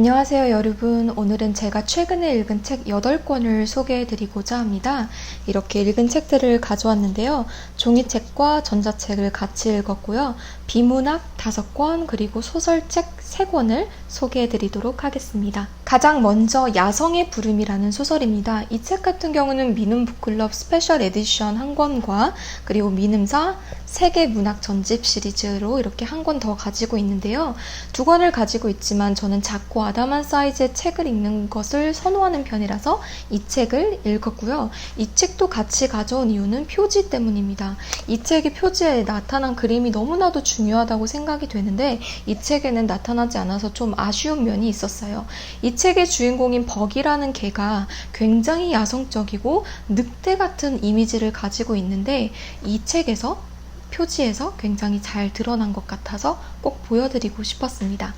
안녕하세요 여러분. 오늘은 제가 최근에 읽은 책 8권을 소개해드리고자 합니다. 이렇게 읽은 책들을 가져왔는데요. 종이책과 전자책을 같이 읽었고요. 비문학 5권 그리고 소설책 3권을 소개해드리도록 하겠습니다. 가장 먼저 야성의 부름이라는 소설입니다. 이 책 같은 경우는 미눔 북클럽 스페셜 에디션 1권과 그리고 미눔사 세계 문학 전집 시리즈로 이렇게 1권 더 가지고 있는데요. 2권을 가지고 있지만 저는 작고 아담한 사이즈의 책을 읽는 것을 선호하는 편이라서 이 책을 읽었고요. 이 책도 같이 가져온 이유는 표지 때문입니다. 이 책의 표지에 나타난 그림이 너무나도 중요하다고 생각이 되는데 이 책에는 나타나지 않아서 좀 아쉬운 면이 있었어요. 이 책의 주인공인 버기라는 개가 굉장히 야성적이고 늑대 같은 이미지를 가지고 있는데 이 책에서 표지에서 굉장히 잘 드러난 것 같아서 꼭 보여드리고 싶었습니다.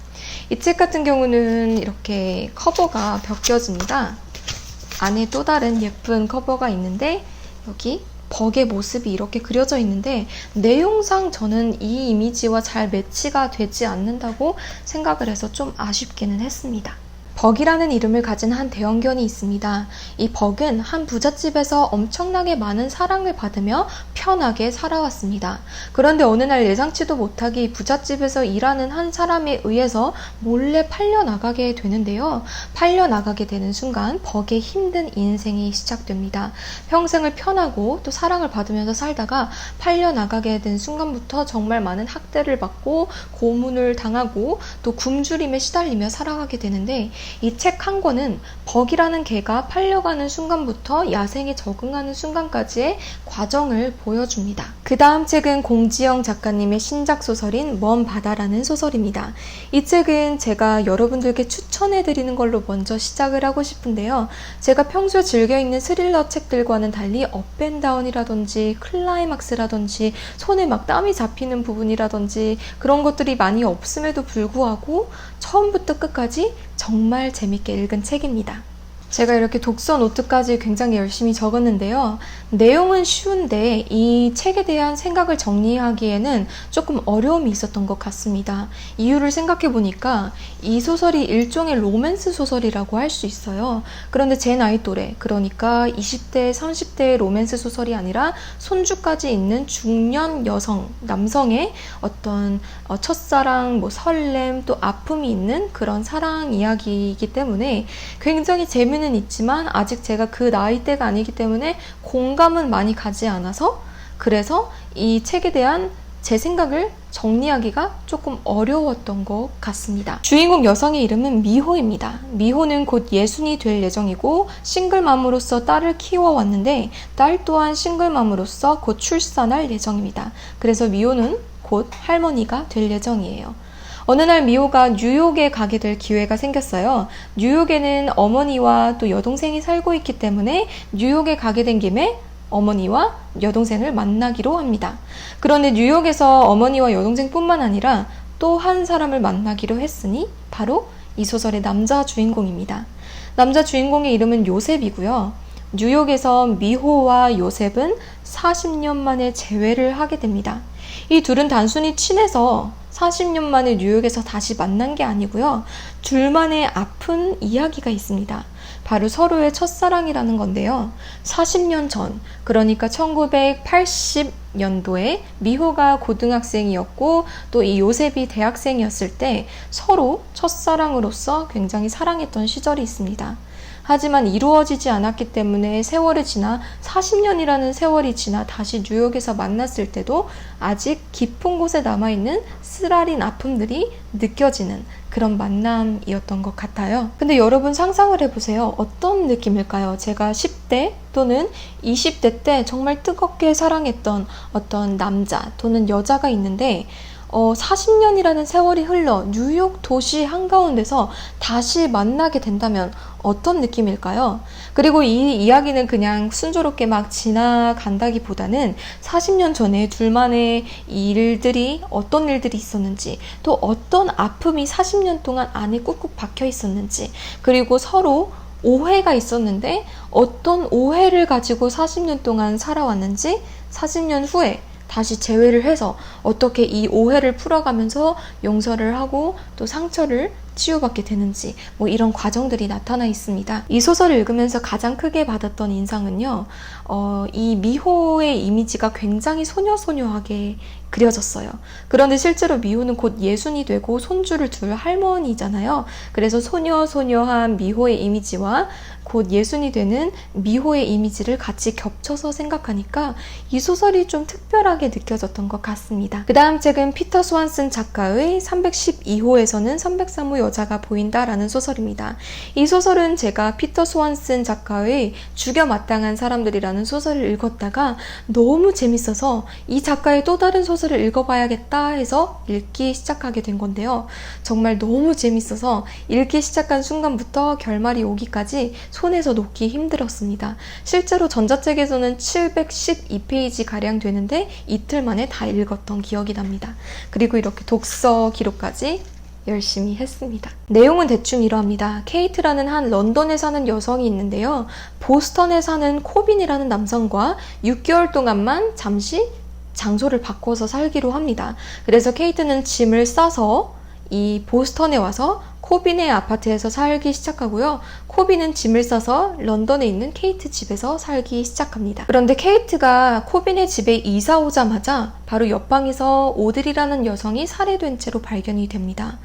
이 책 같은 경우는 이렇게 커버가 벗겨집니다. 안에 또 다른 예쁜 커버가 있는데 여기 버기의 모습이 이렇게 그려져 있는데 내용상 저는 이 이미지와 잘 매치가 되지 않는다고 생각을 해서 좀 아쉽기는 했습니다. 버기라는 이름을 가진 한 대형견이 있습니다. 이 버그는 한 부잣집에서 엄청나게 많은 사랑을 받으며 편하게 살아왔습니다. 그런데 어느 날 예상치도 못하게 부잣집에서 일하는 한 사람에 의해서 몰래 팔려나가게 되는데요. 팔려나가게 되는 순간 버기의 힘든 인생이 시작됩니다. 평생을 편하고 또 사랑을 받으면서 살다가 팔려나가게 된 순간부터 정말 많은 학대를 받고 고문을 당하고 또 굶주림에 시달리며 살아가게 되는데 이 책 한 권은 버기라는 개가 팔려가는 순간부터 야생에 적응하는 순간까지의 과정을 보여줍니다. 그 다음 책은 공지영 작가님의 신작 소설인 먼 바다라는 소설입니다. 이 책은 제가 여러분들께 추천해드리는 걸로 먼저 시작을 하고 싶은데요. 제가 평소에 즐겨 읽는 스릴러 책들과는 달리 업앤다운이라든지 클라이막스라든지 손에 막 땀이 잡히는 부분이라든지 그런 것들이 많이 없음에도 불구하고 처음부터 끝까지 정말 재밌게 읽은 책입니다. 제가 이렇게 독서 노트까지 굉장히 열심히 적었는데요. 내용은 쉬운데 이 책에 대한 생각을 정리하기에는 조금 어려움이 있었던 것 같습니다. 이유를 생각해 보니까 이 소설이 일종의 로맨스 소설이라고 할 수 있어요. 그런데 제 나이 또래, 그러니까 20대, 30대의 로맨스 소설이 아니라 손주까지 있는 중년 여성, 남성의 어떤 첫사랑, 설렘, 또 아픔이 있는 그런 사랑 이야기이기 때문에 굉장히 재미는 있지만 아직 제가 그 나이대가 아니기 때문에 공감은 많이 가지 않아서 그래서 이 책에 대한 제 생각을 정리하기가 조금 어려웠던 것 같습니다. 주인공 여성의 이름은 미호입니다. 미호는 곧 예순이 될 예정이고 싱글맘으로서 딸을 키워왔는데 딸 또한 싱글맘으로서 곧 출산할 예정입니다. 그래서 미호는 곧 할머니가 될 예정이에요. 어느 날 미호가 뉴욕에 가게 될 기회가 생겼어요. 뉴욕에는 어머니와 또 여동생이 살고 있기 때문에 뉴욕에 가게 된 김에 어머니와 여동생을 만나기로 합니다. 그런데 뉴욕에서 어머니와 여동생뿐만 아니라 또 한 사람을 만나기로 했으니 바로 이 소설의 남자 주인공입니다. 남자 주인공의 이름은 요셉이고요. 뉴욕에서 미호와 요셉은 40년 만에 재회를 하게 됩니다. 이 둘은 단순히 친해서 40년 만에 뉴욕에서 다시 만난 게 아니고요. 둘만의 아픈 이야기가 있습니다. 바로 서로의 첫사랑이라는 건데요. 40년 전, 그러니까 1980년도에 미호가 고등학생이었고 또 이 요셉이 대학생이었을 때 서로 첫사랑으로서 굉장히 사랑했던 시절이 있습니다. 하지만 이루어지지 않았기 때문에 세월이 지나 40년이라는 세월이 지나 다시 뉴욕에서 만났을 때도 아직 깊은 곳에 남아있는 쓰라린 아픔들이 느껴지는 그런 만남이었던 것 같아요. 근데 여러분 상상을 해보세요. 어떤 느낌일까요? 제가 10대 또는 20대 때 정말 뜨겁게 사랑했던 어떤 남자 또는 여자가 있는데 40년이라는 세월이 흘러 뉴욕 도시 한가운데서 다시 만나게 된다면 어떤 느낌일까요? 그리고 이 이야기는 그냥 순조롭게 막 지나간다기보다는 40년 전에 둘만의 일들이 어떤 일들이 있었는지 또 어떤 아픔이 40년 동안 안에 꾹꾹 박혀 있었는지 그리고 서로 오해가 있었는데 어떤 오해를 가지고 40년 동안 살아왔는지 40년 후에 다시 재회를 해서 어떻게 이 오해를 풀어가면서 용서를 하고 또 상처를 치유받게 되는지 뭐 이런 과정들이 나타나 있습니다. 이 소설을 읽으면서 가장 크게 받았던 인상은요. 이 미호의 이미지가 굉장히 소녀소녀하게 그려졌어요. 그런데 실제로 미호는 곧 예순이 되고 손주를 둘 할머니잖아요. 그래서 소녀소녀한 미호의 이미지와 곧 예순이 되는 미호의 이미지를 같이 겹쳐서 생각하니까 이 소설이 좀 특별하게 느껴졌던 것 같습니다. 그 다음 책은 피터 스완슨 작가의 312호에서는 303호 여자가 보인다라는 소설입니다. 이 소설은 제가 피터 스완슨 작가의 죽여 마땅한 사람들이라는 소설을 읽었다가 너무 재밌어서 이 작가의 또 다른 소설을 읽어봐야겠다 해서 읽기 시작하게 된 건데요. 정말 너무 재밌어서 읽기 시작한 순간부터 결말이 오기까지 손에서 놓기 힘들었습니다. 실제로 전자책에서는 712페이지가량 되는데 이틀 만에 다 읽었던 기억이 납니다. 그리고 이렇게 독서 기록까지 열심히 했습니다. 내용은 대충 이러합니다. 케이트라는 한 런던에 사는 여성이 있는데요. 보스턴에 사는 코빈이라는 남성과 6개월 동안만 잠시 장소를 바꿔서 살기로 합니다. 그래서 케이트는 짐을 싸서 이 보스턴에 와서 코빈의 아파트에서 살기 시작하고요. 코빈은 짐을 싸서 런던에 있는 케이트 집에서 살기 시작합니다. 그런데 케이트가 코빈의 집에 이사 오자마자 바로 옆방에서 오드리라는 여성이 살해된 채로 발견이 됩니다.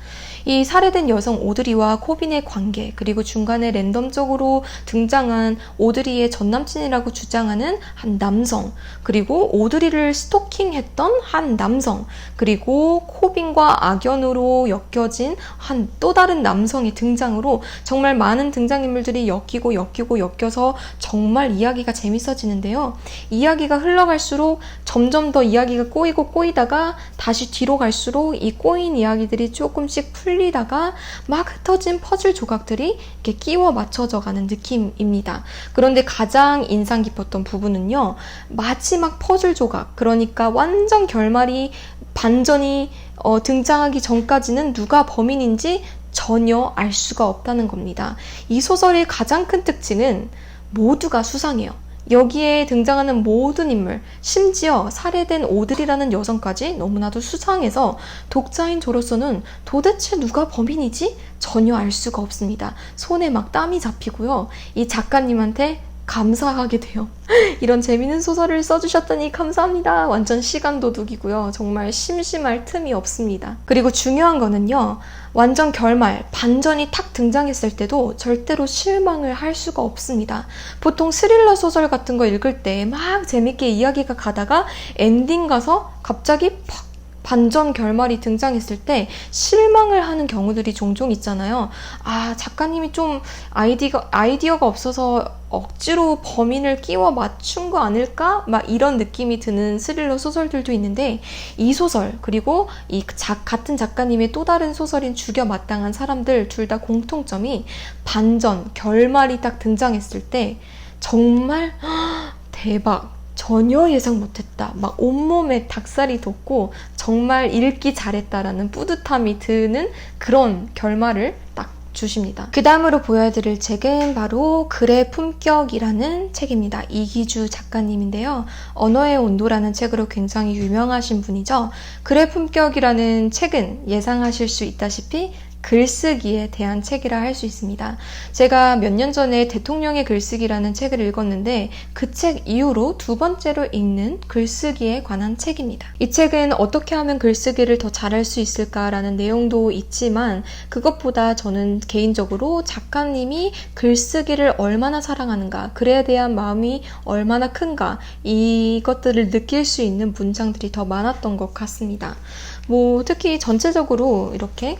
이 살해된 여성 오드리와 코빈의 관계, 그리고 중간에 랜덤적으로 등장한 오드리의 전남친이라고 주장하는 한 남성, 그리고 오드리를 스토킹했던 한 남성, 그리고 코빈과 악연으로 엮여진 한 또 다른 남성의 등장으로 정말 많은 등장인물들이 엮여서 정말 이야기가 재밌어지는데요. 이야기가 흘러갈수록 점점 더 이야기가 꼬이다가 다시 뒤로 갈수록 이 꼬인 이야기들이 조금씩 풀리다가 막 흩어진 퍼즐 조각들이 이렇게 끼워 맞춰져 가는 느낌입니다. 그런데 가장 인상 깊었던 부분은요. 마지막 퍼즐 조각, 그러니까 완전 결말이 반전이 등장하기 전까지는 누가 범인인지 전혀 알 수가 없다는 겁니다. 이 소설의 가장 큰 특징은 모두가 수상해요. 여기에 등장하는 모든 인물, 심지어 살해된 오드리라는 여성까지 너무나도 수상해서 독자인 저로서는 도대체 누가 범인이지? 전혀 알 수가 없습니다. 손에 막 땀이 잡히고요. 이 작가님한테 감사하게 돼요. 이런 재밌는 소설을 써주셨더니 감사합니다. 완전 시간 도둑이고요. 정말 심심할 틈이 없습니다. 그리고 중요한 거는요. 완전 결말, 반전이 탁 등장했을 때도 절대로 실망을 할 수가 없습니다. 보통 스릴러 소설 같은 거 읽을 때 막 재밌게 이야기가 가다가 엔딩 가서 갑자기 팍 반전 결말이 등장했을 때 실망을 하는 경우들이 종종 있잖아요. 아, 작가님이 좀 아이디어가 없어서 억지로 범인을 끼워 맞춘 거 아닐까? 막 이런 느낌이 드는 스릴러 소설들도 있는데 이 소설, 그리고 같은 작가님의 또 다른 소설인 죽여 마땅한 사람들 둘 다 공통점이 반전, 결말이 딱 등장했을 때 정말 대박! 전혀 예상 못했다. 막 온몸에 닭살이 돋고 정말 읽기 잘했다라는 뿌듯함이 드는 그런 결말을 딱 주십니다. 그 다음으로 보여드릴 책은 바로 글의 품격이라는 책입니다. 이기주 작가님인데요. 언어의 온도라는 책으로 굉장히 유명하신 분이죠. 글의 품격이라는 책은 예상하실 수 있다시피 글쓰기에 대한 책이라 할 수 있습니다. 제가 몇 년 전에 대통령의 글쓰기라는 책을 읽었는데 그 책 이후로 두 번째로 읽는 글쓰기에 관한 책입니다. 이 책은 어떻게 하면 글쓰기를 더 잘할 수 있을까라는 내용도 있지만 그것보다 저는 개인적으로 작가님이 글쓰기를 얼마나 사랑하는가, 글에 대한 마음이 얼마나 큰가 이것들을 느낄 수 있는 문장들이 더 많았던 것 같습니다. 특히 전체적으로 이렇게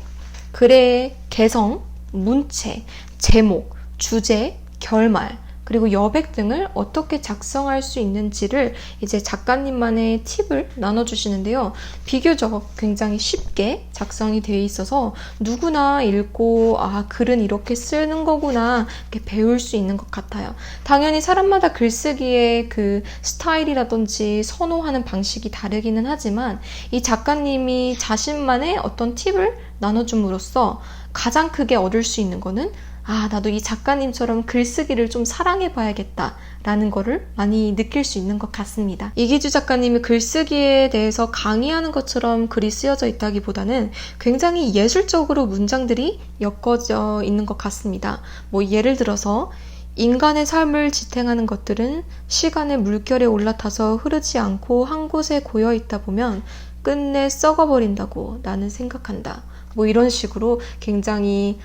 글의 개성, 문체, 제목, 주제, 결말, 그리고 여백 등을 어떻게 작성할 수 있는지를 이제 작가님만의 팁을 나눠주시는데요. 비교적 굉장히 쉽게 작성이 되어 있어서 누구나 읽고 글은 이렇게 쓰는 거구나 이렇게 배울 수 있는 것 같아요. 당연히 사람마다 글쓰기의 그 스타일이라든지 선호하는 방식이 다르기는 하지만 이 작가님이 자신만의 어떤 팁을 나눠줌으로써 가장 크게 얻을 수 있는 거는 아, 나도 이 작가님처럼 글쓰기를 좀 사랑해봐야겠다 라는 거를 많이 느낄 수 있는 것 같습니다. 이기주 작가님이 글쓰기에 대해서 강의하는 것처럼 글이 쓰여져 있다기보다는 굉장히 예술적으로 문장들이 엮어져 있는 것 같습니다. 뭐 예를 들어서 인간의 삶을 지탱하는 것들은 시간의 물결에 올라타서 흐르지 않고 한 곳에 고여 있다 보면 끝내 썩어버린다고 나는 생각한다. 뭐 이런 식으로 굉장히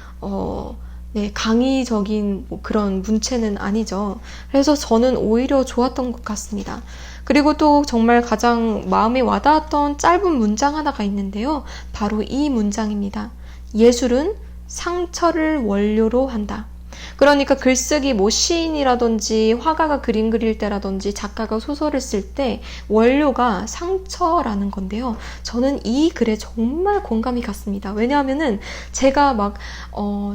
네, 강의적인 뭐 그런 문체는 아니죠. 그래서 저는 오히려 좋았던 것 같습니다. 그리고 또 정말 가장 마음에 와닿았던 짧은 문장 하나가 있는데요. 바로 이 문장입니다. 예술은 상처를 원료로 한다. 그러니까 글쓰기 뭐 시인이라든지 화가가 그림 그릴 때라든지 작가가 소설을 쓸 때 원료가 상처라는 건데요. 저는 이 글에 정말 공감이 갔습니다. 왜냐하면은 제가 막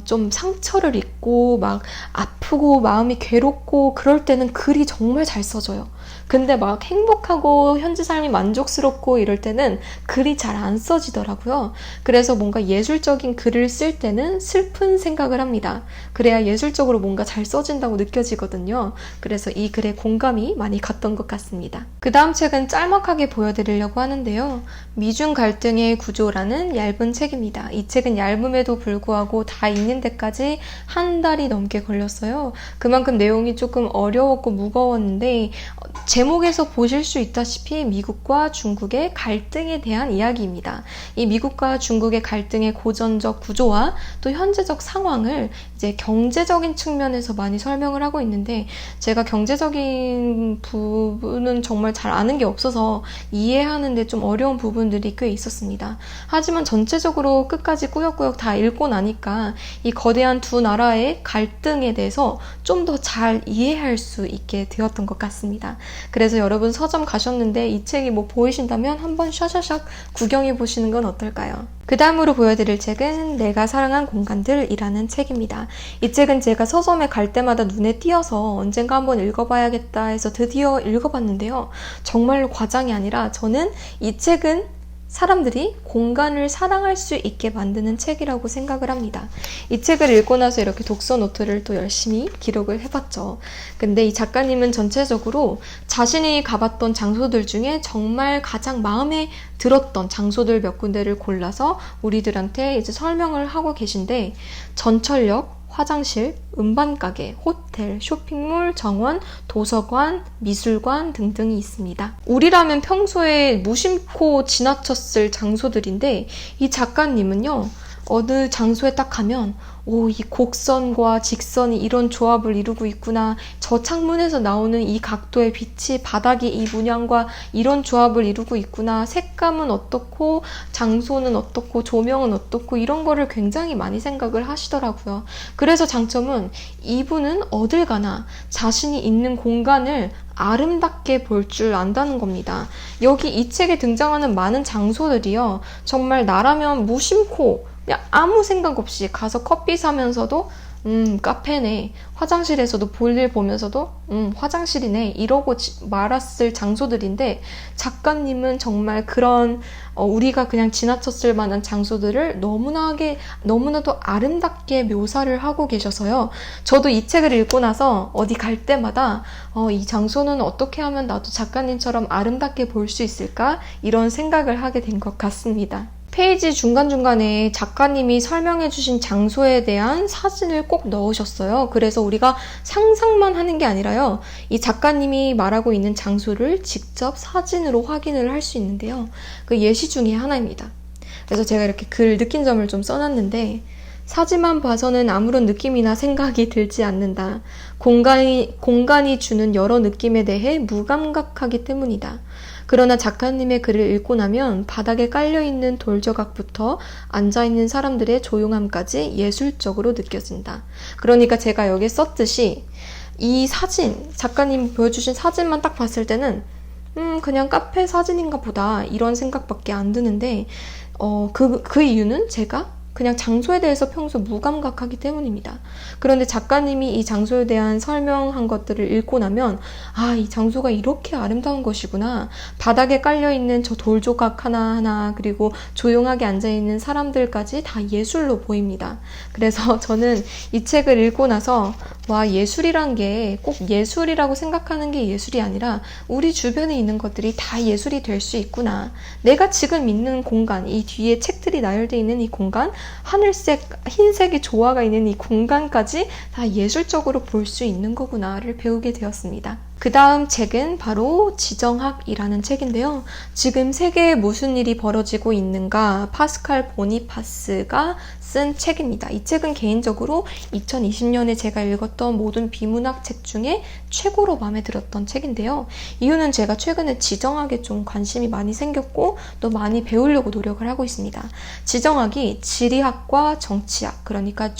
좀 상처를 입고 막 아프고 마음이 괴롭고 그럴 때는 글이 정말 잘 써져요. 근데 막 행복하고 현재 삶이 만족스럽고 이럴 때는 글이 잘 안 써지더라고요. 그래서 뭔가 예술적인 글을 쓸 때는 슬픈 생각을 합니다. 그래야 예술적으로 뭔가 잘 써진다고 느껴지거든요. 그래서 이 글에 공감이 많이 갔던 것 같습니다. 그 다음 책은 짤막하게 보여드리려고 하는데요. 미중 갈등의 구조라는 얇은 책입니다. 이 책은 얇음에도 불구하고 다 읽는 데까지 한 달이 넘게 걸렸어요. 그만큼 내용이 조금 어려웠고 무거웠는데 제목에서 보실 수 있다시피 미국과 중국의 갈등에 대한 이야기입니다. 이 미국과 중국의 갈등의 고전적 구조와 또 현재적 상황을 이제 경제적인 측면에서 많이 설명을 하고 있는데 제가 경제적인 부분은 정말 잘 아는 게 없어서 이해하는데 좀 어려운 부분들이 꽤 있었습니다. 하지만 전체적으로 끝까지 꾸역꾸역 다 읽고 나니까 이 거대한 두 나라의 갈등에 대해서 좀 더 잘 이해할 수 있게 되었던 것 같습니다. 그래서 여러분 서점 가셨는데 이 책이 뭐 보이신다면 한번 샤샤샥 구경해 보시는 건 어떨까요? 그 다음으로 보여드릴 책은 내가 사랑한 공간들이라는 책입니다. 이 책은 제가 서점에 갈 때마다 눈에 띄어서 언젠가 한번 읽어봐야겠다 해서 드디어 읽어봤는데요. 정말로 과장이 아니라 저는 이 책은 사람들이 공간을 사랑할 수 있게 만드는 책이라고 생각을 합니다. 이 책을 읽고 나서 이렇게 독서 노트를 또 열심히 기록을 해봤죠. 근데 이 작가님은 전체적으로 자신이 가봤던 장소들 중에 정말 가장 마음에 들었던 장소들 몇 군데를 골라서 우리들한테 이제 설명을 하고 계신데 전철역, 화장실, 음반가게, 호텔, 쇼핑몰, 정원, 도서관, 미술관 등등이 있습니다. 우리라면 평소에 무심코 지나쳤을 장소들인데 이 작가님은요. 어느 장소에 딱 가면 이 곡선과 직선이 이런 조합을 이루고 있구나. 저 창문에서 나오는 이 각도의 빛이 바닥이 이 문양과 이런 조합을 이루고 있구나. 색감은 어떻고 장소는 어떻고 조명은 어떻고 이런 거를 굉장히 많이 생각을 하시더라고요. 그래서 장점은 이분은 어딜 가나 자신이 있는 공간을 아름답게 볼 줄 안다는 겁니다. 여기 이 책에 등장하는 많은 장소들이요. 정말 나라면 무심코 그냥 아무 생각 없이 가서 커피 사면서도 카페네, 화장실에서도 볼일 보면서도 화장실이네 이러고 말았을 장소들인데 작가님은 정말 그런 우리가 그냥 지나쳤을 만한 장소들을 너무나도 아름답게 묘사를 하고 계셔서요. 저도 이 책을 읽고 나서 어디 갈 때마다 이 장소는 어떻게 하면 나도 작가님처럼 아름답게 볼 수 있을까? 이런 생각을 하게 된 것 같습니다. 페이지 중간중간에 작가님이 설명해주신 장소에 대한 사진을 꼭 넣으셨어요. 그래서 우리가 상상만 하는 게 아니라요. 이 작가님이 말하고 있는 장소를 직접 사진으로 확인을 할 수 있는데요. 그 예시 중에 하나입니다. 그래서 제가 이렇게 글 느낀 점을 좀 써놨는데 사진만 봐서는 아무런 느낌이나 생각이 들지 않는다. 공간이 주는 여러 느낌에 대해 무감각하기 때문이다. 그러나 작가님의 글을 읽고 나면 바닥에 깔려있는 돌조각부터 앉아있는 사람들의 조용함까지 예술적으로 느껴진다. 그러니까 제가 여기에 썼듯이 이 사진, 작가님 보여주신 사진만 딱 봤을 때는 그냥 카페 사진인가 보다 이런 생각밖에 안 드는데 그 이유는 제가 그냥 장소에 대해서 평소 무감각하기 때문입니다. 그런데 작가님이 이 장소에 대한 설명한 것들을 읽고 나면 아, 이 장소가 이렇게 아름다운 것이구나. 바닥에 깔려있는 저 돌조각 하나하나 그리고 조용하게 앉아있는 사람들까지 다 예술로 보입니다. 그래서 저는 이 책을 읽고 나서 와, 예술이란 게 꼭 예술이라고 생각하는 게 예술이 아니라 우리 주변에 있는 것들이 다 예술이 될 수 있구나. 내가 지금 있는 공간, 이 뒤에 책들이 나열되어 있는 이 공간, 하늘색, 흰색의 조화가 있는 이 공간까지 다 예술적으로 볼 수 있는 거구나를 배우게 되었습니다. 그 다음 책은 바로 지정학이라는 책인데요. 지금 세계에 무슨 일이 벌어지고 있는가 파스칼 보니파스가 쓴 책입니다. 이 책은 개인적으로 2020년에 제가 읽었던 모든 비문학 책 중에 최고로 마음에 들었던 책인데요. 이유는 제가 최근에 지정학에 좀 관심이 많이 생겼고 또 많이 배우려고 노력을 하고 있습니다. 지정학이 지리학과 정치학, 그러니까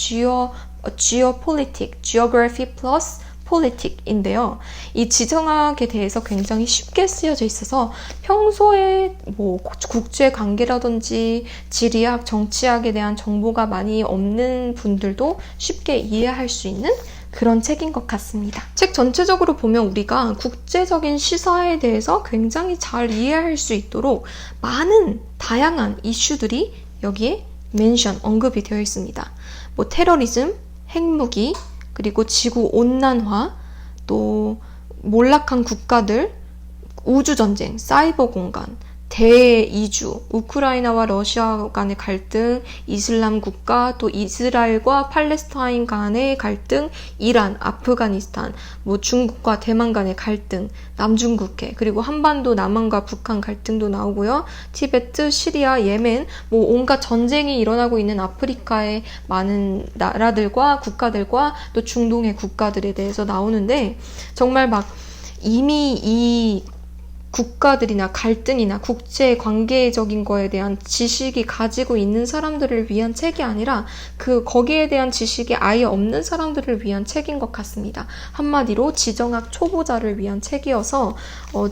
geopolitics, geography plus politic인데요. 이 지정학에 대해서 굉장히 쉽게 쓰여져 있어서 평소에 뭐 국제 관계라든지 지리학, 정치학에 대한 정보가 많이 없는 분들도 쉽게 이해할 수 있는 그런 책인 것 같습니다. 책 전체적으로 보면 우리가 국제적인 시사에 대해서 굉장히 잘 이해할 수 있도록 많은 다양한 이슈들이 여기에 언급이 되어 있습니다. 뭐 테러리즘, 핵무기, 그리고 지구 온난화, 또 몰락한 국가들, 우주전쟁, 사이버 공간, 대이주, 우크라이나와 러시아 간의 갈등, 이슬람 국가, 또 이스라엘과 팔레스타인 간의 갈등, 이란, 아프가니스탄, 뭐 중국과 대만 간의 갈등, 남중국해, 그리고 한반도 남한과 북한 갈등도 나오고요. 티베트, 시리아, 예멘, 뭐 온갖 전쟁이 일어나고 있는 아프리카의 많은 나라들과 국가들과 또 중동의 국가들에 대해서 나오는데 정말 막 이미 이 국가들이나 갈등이나 국제 관계적인 거에 대한 지식이 가지고 있는 사람들을 위한 책이 아니라 거기에 대한 지식이 아예 없는 사람들을 위한 책인 것 같습니다. 한마디로 지정학 초보자를 위한 책이어서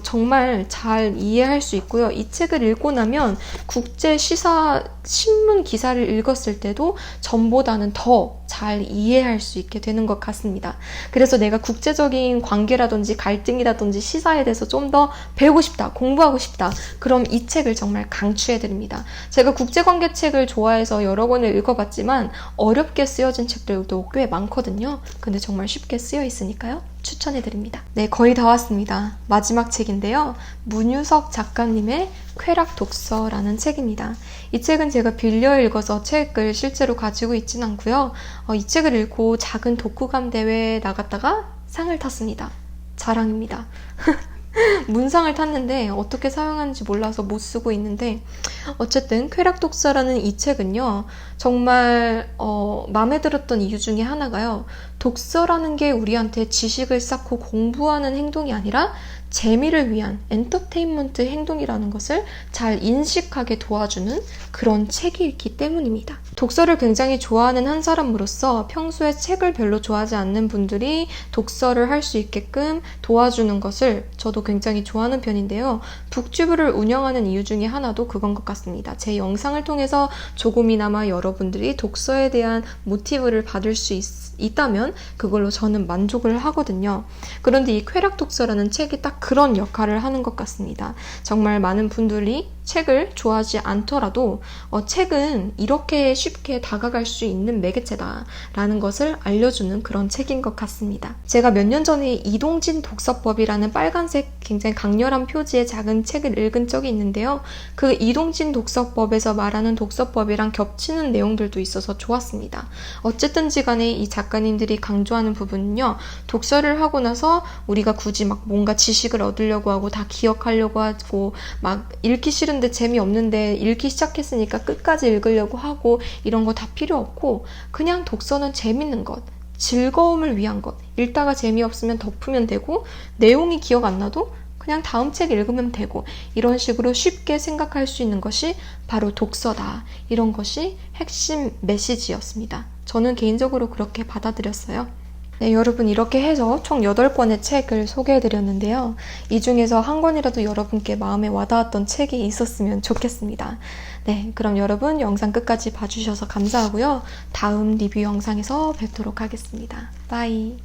정말 잘 이해할 수 있고요. 이 책을 읽고 나면 국제 시사 신문 기사를 읽었을 때도 전보다는 더 잘 이해할 수 있게 되는 것 같습니다. 그래서 내가 국제적인 관계라든지 갈등이라든지 시사에 대해서 좀 더 배우고 싶다, 공부하고 싶다. 그럼 이 책을 정말 강추해드립니다. 제가 국제관계 책을 좋아해서 여러 권을 읽어봤지만 어렵게 쓰여진 책들도 꽤 많거든요. 근데 정말 쉽게 쓰여 있으니까요. 추천해드립니다. 네, 거의 다 왔습니다. 마지막 책인데요. 문유석 작가님의 쾌락 독서라는 책입니다. 이 책은 제가 빌려 읽어서 책을 실제로 가지고 있진 않고요. 이 책을 읽고 작은 독후감 대회에 나갔다가 상을 탔습니다. 자랑입니다. 문상을 탔는데 어떻게 사용하는지 몰라서 못 쓰고 있는데 어쨌든 쾌락독서라는 이 책은요 정말 마음에 들었던 이유 중에 하나가요 독서라는 게 우리한테 지식을 쌓고 공부하는 행동이 아니라 재미를 위한 엔터테인먼트 행동이라는 것을 잘 인식하게 도와주는 그런 책이 있기 때문입니다. 독서를 굉장히 좋아하는 한 사람으로서 평소에 책을 별로 좋아하지 않는 분들이 독서를 할 수 있게끔 도와주는 것을 저도 굉장히 좋아하는 편인데요. 북튜브를 운영하는 이유 중에 하나도 그건 것 같습니다. 제 영상을 통해서 조금이나마 여러분들이 독서에 대한 모티브를 받을 수 있다면 그걸로 저는 만족을 하거든요. 그런데 이 쾌락독서라는 책이 딱 그런 역할을 하는 것 같습니다. 정말 많은 분들이 책을 좋아하지 않더라도 책은 이렇게 쉽게 다가갈 수 있는 매개체다라는 것을 알려주는 그런 책인 것 같습니다. 제가 몇 년 전에 이동진 독서법이라는 빨간색 굉장히 강렬한 표지의 작은 책을 읽은 적이 있는데요. 그 이동진 독서법에서 말하는 독서법이랑 겹치는 내용들도 있어서 좋았습니다. 어쨌든지 간에 이 작가님들이 강조하는 부분은요. 독서를 하고 나서 우리가 굳이 막 뭔가 지식을 얻으려고 하고 다 기억하려고 하고 막 읽기 싫은데 재미없는데 읽기 시작했으니까 끝까지 읽으려고 하고 이런 거 다 필요 없고 그냥 독서는 재밌는 것, 즐거움을 위한 것, 읽다가 재미없으면 덮으면 되고 내용이 기억 안 나도 그냥 다음 책 읽으면 되고 이런 식으로 쉽게 생각할 수 있는 것이 바로 독서다. 이런 것이 핵심 메시지였습니다. 저는 개인적으로 그렇게 받아들였어요. 네, 여러분 이렇게 해서 총 8권의 책을 소개해드렸는데요. 이 중에서 한 권이라도 여러분께 마음에 와닿았던 책이 있었으면 좋겠습니다. 네, 그럼 여러분 영상 끝까지 봐주셔서 감사하고요. 다음 리뷰 영상에서 뵙도록 하겠습니다. 바이.